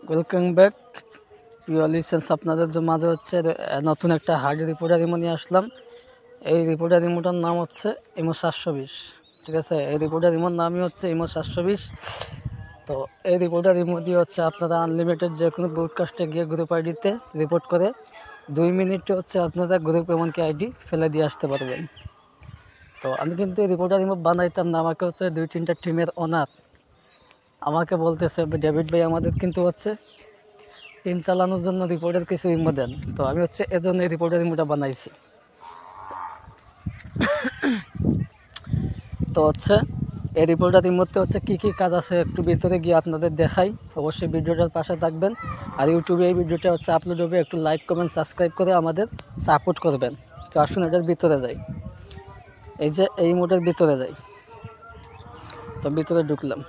Welcome back প্রিয় listen. আপনাদের মাঝে হচ্ছে নতুন একটা হার্ড রিপোর্টার ইমো নিয়ে আসলাম। এই রিপোর্টার ইমোটার নাম হচ্ছে ইমো 720। ঠিক আছে, এই রিপোর্টার ইমোর নামই হচ্ছে ইমো 720। তো এই রিপোর্টার ইমো দিয়ে হচ্ছে আপনারা আনলিমিটেড যে কোনো ব্রডকাস্টে গিয়ে গ্রুপ আইডিতে রিপোর্ট করে 2 মিনিটে হচ্ছে আপনারা গ্রুপ এমনকি আইডি ফেলে দিয়ে আসতে পারবেন। তো আমি কিন্তু এই রিপোর্টার ইমো বানাইতাম না, আমাকে হচ্ছে 2-3টা টিমের ওনার আমাকে বলতেছে, ডেভিড ভাই আমাদের কিন্তু হচ্ছে টিম চালানোর জন্য রিপোর্টের কিছু ইমো দেন। তো আমি হচ্ছে এজন্য এই রিপোর্টের ইমোটা বানাইছি। তো হচ্ছে এই রিপোর্টার ইমোতে হচ্ছে কী কী কাজ আছে একটু ভিতরে গিয়ে আপনাদের দেখাই। অবশ্যই ভিডিওটার পাশে থাকবেন। আর ইউটিউবে এই ভিডিওটা হচ্ছে আপলোড হবে, একটু লাইক কমেন্ট সাবস্ক্রাইব করে আমাদের সাপোর্ট করবেন। তো আসুন এটার ভিতরে যাই। এই যে এই ইমোটার ভিতরে যাই। তো ভিতরে ঢুকলাম,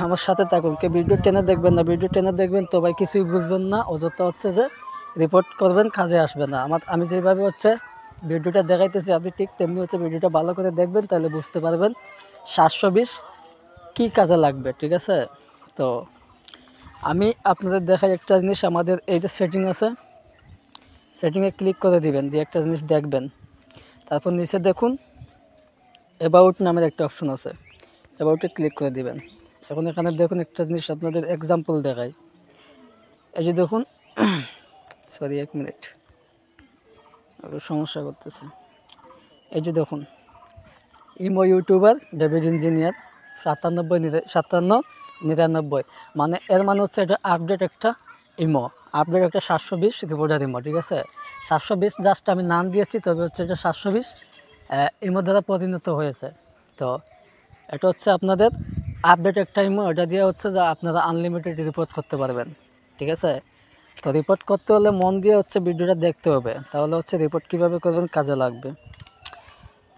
আমার সাথে থাকুন। কে ভিডিও টেনে দেখবেন না, ভিডিও টেনে দেখবেন তো ভাই কিছুই বুঝবেন না, অযথা হচ্ছে যে রিপোর্ট করবেন, কাজে আসবে না। আমি যেভাবে হচ্ছে ভিডিওটা দেখাইতেছি আপনি ঠিক তেমনি হচ্ছে ভিডিওটা ভালো করে দেখবেন, তাহলে বুঝতে পারবেন 720 কী কাজে লাগবে। ঠিক আছে, তো আমি আপনাদের দেখাই একটা জিনিস। আমাদের এই যে সেটিং আছে, সেটিংয়ে ক্লিক করে দিবেন, দিয়ে একটা জিনিস দেখবেন। তারপর নিচে দেখুন অ্যাবাউট নামের একটা অপশন আছে, অ্যাবাউটে ক্লিক করে দিবেন। এখন এখানে দেখুন একটা জিনিস আপনাদের এক্সাম্পল দেখাই। এই যে দেখুন, সরি 1 মিনিট, একটু সমস্যা করতেছে। এই যে দেখুন, ইমো ইউটিউবার ডেভিড ইঞ্জিনিয়ার 5799, মানে এর মানে হচ্ছে এটা আপডেট একটা ইমো, আপডেট একটা 720 রিপোর্টার ইমো। ঠিক আছে, 720 জাস্ট আমি নাম দিয়েছি, তবে হচ্ছে এটা 720 ইমো দ্বারা পরিণত হয়েছে। তো এটা হচ্ছে আপনাদের আপডেট একটা ইমো, এটা দিয়ে হচ্ছে যে আপনারা আনলিমিটেড রিপোর্ট করতে পারবেন। ঠিক আছে, তো রিপোর্ট করতে হলে মন দিয়ে হচ্ছে ভিডিওটা দেখতে হবে, তাহলে হচ্ছে রিপোর্ট কীভাবে করবেন কাজে লাগবে।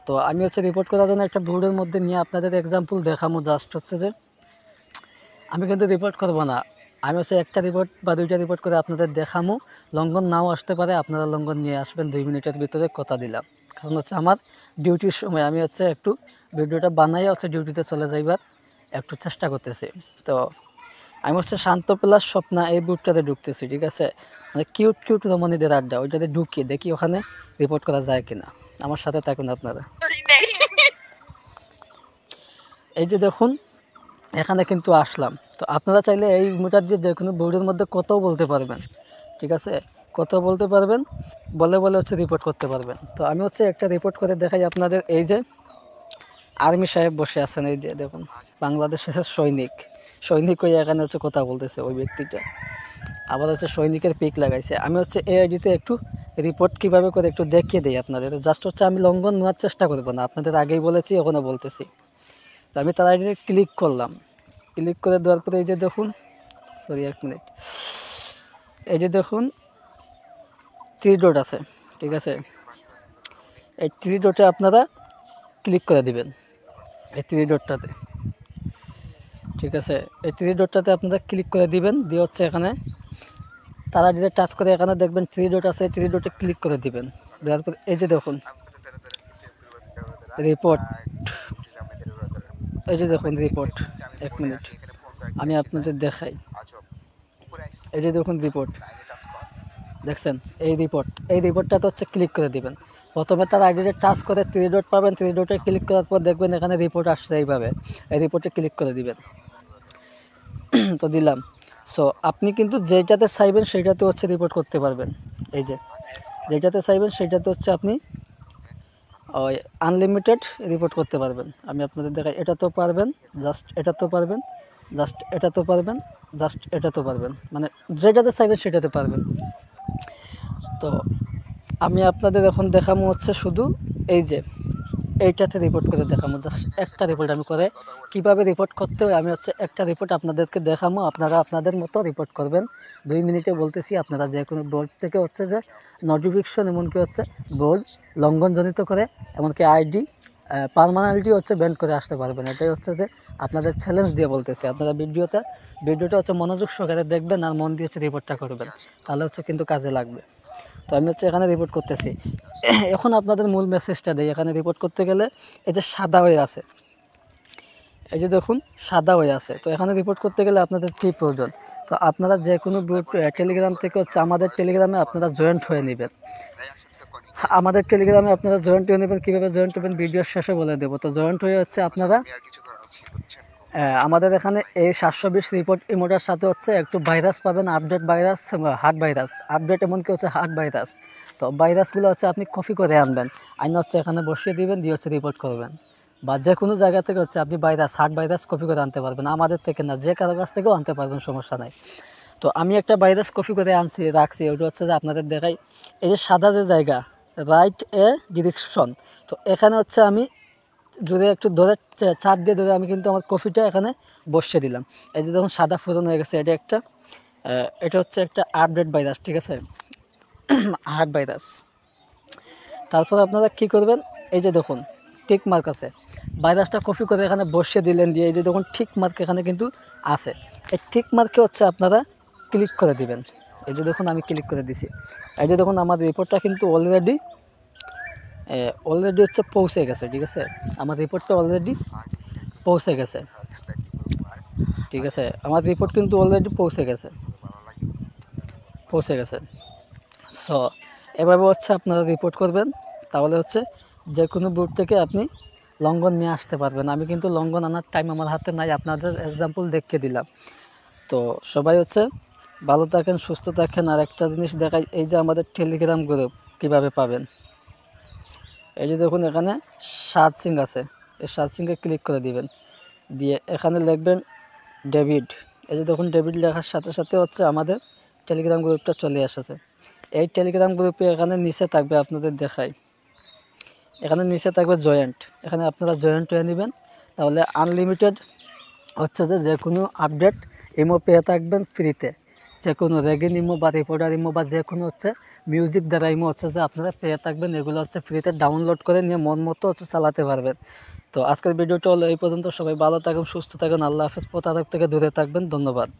তো আমি হচ্ছে রিপোর্ট করার জন্য একটা বোর্ডের মধ্যে নিয়ে আপনাদের এক্সাম্পল দেখাবো। জাস্ট হচ্ছে যে আমি কিন্তু রিপোর্ট করব না, আমি হচ্ছে একটা রিপোর্ট বা 2টা রিপোর্ট করে আপনাদের দেখাবো। লঙ্ঘন নাও আসতে পারে, আপনারা লঙ্ঘন নিয়ে আসবেন 2 মিনিটের ভিতরে, কথা দিলাম। কারণ হচ্ছে আমার ডিউটির সময় আমি হচ্ছে একটু ভিডিওটা বানাই হচ্ছে ডিউটিতে চলে যাইবার একটু চেষ্টা করতেছি। তো আমি হচ্ছে শান্ত প্লাস স্বপ্না এই বুটটাতে ঢুকতেছি। ঠিক আছে, মানে কিউট কিউট রমণীদের আড্ডা, ওইটাতে ঢুকিয়ে দেখি ওখানে রিপোর্ট করা যায় কিনা। আমার সাথে থাকুন আপনারা। এই যে দেখুন এখানে কিন্তু আসলাম। তো আপনারা চাইলে এই মিটার দিয়ে যে কোনো বোর্ডের মধ্যে কতও বলতে পারবেন। ঠিক আছে, কত বলতে পারবেন, বলে বলে হচ্ছে রিপোর্ট করতে পারবেন। তো আমি হচ্ছে একটা রিপোর্ট করে দেখাই আপনাদের। এই যে আর্মি সাহেব বসে আছেন, এই যে দেখুন বাংলাদেশের সৈনিক, সৈনিক হয়ে এখানে হচ্ছে কথা বলতেছে ওই ব্যক্তিটা, আবার হচ্ছে সৈনিকের পিক লাগাইছে। আমি হচ্ছে এই আইডিতে একটু রিপোর্ট কীভাবে করে একটু দেখিয়ে দিই আপনাদের। জাস্ট হচ্ছে আমি লঙ্ঘন নেওয়ার চেষ্টা করবো না, আপনাদের আগেই বলেছি এখনও বলতেছি। তো আমি তার আইডিতে ক্লিক করলাম, ক্লিক করে দেওয়ার পরে এই যে দেখুন, সরি 1 মিনিট, এই যে দেখুন 3 ডট আছে। ঠিক আছে, এই 3 ডটে আপনারা ক্লিক করে দিবেন, এই 3 ডটটাতে। ঠিক আছে, এই 3 ডটটাতে আপনারা ক্লিক করে দিবেন, দিয়ে হচ্ছে এখানে তারা যদি টাচ করে এখানে দেখবেন 3 ডট আছে, 3 ডটে ক্লিক করে দিবেন। দেওয়ার পর এই যে দেখুন রিপোর্ট, এই যে দেখুন রিপোর্ট। 1 মিনিট আমি আপনাদের দেখাই। এই যে দেখুন রিপোর্ট, দেখছেন এই রিপোর্ট, এই রিপোর্টটাতে হচ্ছে ক্লিক করে দিবেন। প্রথমে তার আইডিতে টাচ করে 3 ডট পাবেন, 3 ডটে ক্লিক করার পর দেখবেন এখানে রিপোর্ট আসছে, এইভাবে এই রিপোর্টে ক্লিক করে দিবেন। তো দিলাম। সো আপনি কিন্তু যেটাতে চাইবেন সেইটাতে হচ্ছে রিপোর্ট করতে পারবেন। এই যে যেটাতে চাইবেন সেটাতে হচ্ছে আপনি ওই আনলিমিটেড রিপোর্ট করতে পারবেন। আমি আপনাদের দেখাই, এটাতেও পারবেন, জাস্ট এটাতেও পারবেন, জাস্ট এটাতেও পারবেন, জাস্ট এটাতেও পারবেন, মানে যেটাতে চাইবেন সেটাতে পারবেন। তো আমি আপনাদের এখন দেখাবো হচ্ছে শুধু এই যে এইটাতে রিপোর্ট করে দেখাবো। জাস্ট একটা রিপোর্ট আমি করে কীভাবে রিপোর্ট করতে হয় আমি হচ্ছে একটা রিপোর্ট আপনাদেরকে দেখাবো, আপনারা আপনাদের মতো রিপোর্ট করবেন। 2 মিনিটে বলতেছি, আপনারা যে কোনো বোর্ড থেকে হচ্ছে যে নোটিফিকেশন এমনকি হচ্ছে বোর্ড লঙ্ঘনজনিত করে এমনকি আইডি পার্মানেন্টলি হচ্ছে ব্যান্ড করে আসতে পারবেন। এটাই হচ্ছে যে আপনাদের চ্যালেঞ্জ দিয়ে বলতেছি। আপনারা ভিডিওটা হচ্ছে মনোযোগ সহকারে দেখবেন আর মন দিয়ে হচ্ছে রিপোর্টটা করবেন, তাহলে হচ্ছে কিন্তু কাজে লাগবে। তো আমি হচ্ছে এখানে রিপোর্ট করতেছি। এখন আপনাদের মূল মেসেজটা দিই, এখানে রিপোর্ট করতে গেলে এই যে সাদা হয়ে আছে, এই যে দেখুন সাদা হয়ে আছে। তো এখানে রিপোর্ট করতে গেলে আপনাদের কী প্রয়োজন? তো আপনারা যে কোনো গ্রুপ টেলিগ্রাম থেকে হচ্ছে আমাদের টেলিগ্রামে আপনারা জয়েন্ট হয়ে নেবেন। আমাদের টেলিগ্রামে আপনারা জয়েন্ট হয়ে নেবেন। কীভাবে জয়েন্ট হবেন ভিডিওর শেষে বলে দেবো। তো জয়েন্ট হয়ে হচ্ছে আপনারা আমাদের এখানে এই 720 রিপোর্ট ইমোটার সাথে হচ্ছে একটু ভাইরাস পাবেন, update virus, heart virus, update এমনকি হচ্ছে হার্ট ভাইরাস। তো ভাইরাসগুলো হচ্ছে আপনি কপি করে আনবেন, আইন হচ্ছে এখানে বসিয়ে দিবেন, দিয়ে হচ্ছে রিপোর্ট করবেন। বা যে কোনো জায়গা থেকে হচ্ছে আপনি ভাইরাস, হার্ট ভাইরাস কপি করে আনতে পারবেন, আমাদের থেকে না, যে কারো কাছ থেকেও আনতে পারবেন, সমস্যা নাই। তো আমি একটা ভাইরাস কপি করে আনছি, রাখছি, ওটা হচ্ছে যে আপনাদের দেখাই। এই যে সাদা যে জায়গা, রাইট এ ডিরেকশন, তো এখানে হচ্ছে আমি যদি একটু ধরে চাপ দিয়ে ধরে আমি কিন্তু আমার কফিটা এখানে বসিয়ে দিলাম। এই যে যখন সাদা ফোরন হয়ে গেছে, এটা হচ্ছে একটা আপডেট ভাইরাস, ঠিক আছে, হার্ট ভাইরাস। তারপর আপনারা কি করবেন, এই যে দেখুন টিক মার্ক আছে, ভাইরাসটা কপি করে এখানে বসিয়ে দিলেন, দিয়ে এই যে দেখুন টিক মার্ক এখানে কিন্তু আছে। এই টিক মার্কে হচ্ছে আপনারা ক্লিক করে দিবেন। এই যে দেখুন আমি ক্লিক করে দিছি। এই যে দেখুন আমার রিপোর্টটা কিন্তু অলরেডি হচ্ছে পৌঁছে গেছে, ঠিক আছে, আমার রিপোর্টটা অলরেডি পৌঁছে গেছে, ঠিক আছে, আমার রিপোর্ট কিন্তু অলরেডি পৌঁছে গেছে। সো এভাবে হচ্ছে আপনারা রিপোর্ট করবেন, তাহলে হচ্ছে যে কোনো বুট থেকে আপনি লঙ্ঘন নিয়ে আসতে পারবেন। আমি কিন্তু লঙ্ঘন আনার টাইম আমার হাতে নাই, আপনাদের এক্সাম্পল দেখিয়ে দিলাম। তো সবাই হচ্ছে ভালো থাকেন, সুস্থ থাকেন। আর একটা জিনিস দেখাই, এই যে আমাদের টেলিগ্রাম গ্রুপ কীভাবে পাবেন, এই যে দেখুন এখানে সার্চিং আছে, এই সার্চিংয়ে ক্লিক করে দিবেন, দিয়ে এখানে লিখবেন ডেভিড। এই যে দেখুন ডেভিড লেখার সাথে সাথে হচ্ছে আমাদের টেলিগ্রাম গ্রুপটা চলে এসেছে। এই টেলিগ্রাম গ্রুপে এখানে নিচে থাকবে, আপনাদের দেখাই, এখানে নিচে থাকবে জয়েন্ট, এখানে আপনারা জয়েন্ট হয়ে নেবেন, তাহলে আনলিমিটেড হচ্ছে যে কোনো আপডেট ইমো পেয়ে থাকবেন ফ্রিতে। যে কোনো রেগিন ইমো বা রিপোর্টার ইমো বা যে কোনো হচ্ছে মিউজিক দ্বারা ইমো হচ্ছে যে আপনারা পেয়ে থাকবেন। এগুলো হচ্ছে ফ্রিতে ডাউনলোড করে নিয়ে মন মতো হচ্ছে চালাতে পারবেন। তো আজকের ভিডিওটা হলো এই পর্যন্ত। সবাই ভালো থাকুন, সুস্থ থাকুন, আল্লাহ হাফেজ, প্রতারক থেকে দূরে থাকবেন। ধন্যবাদ।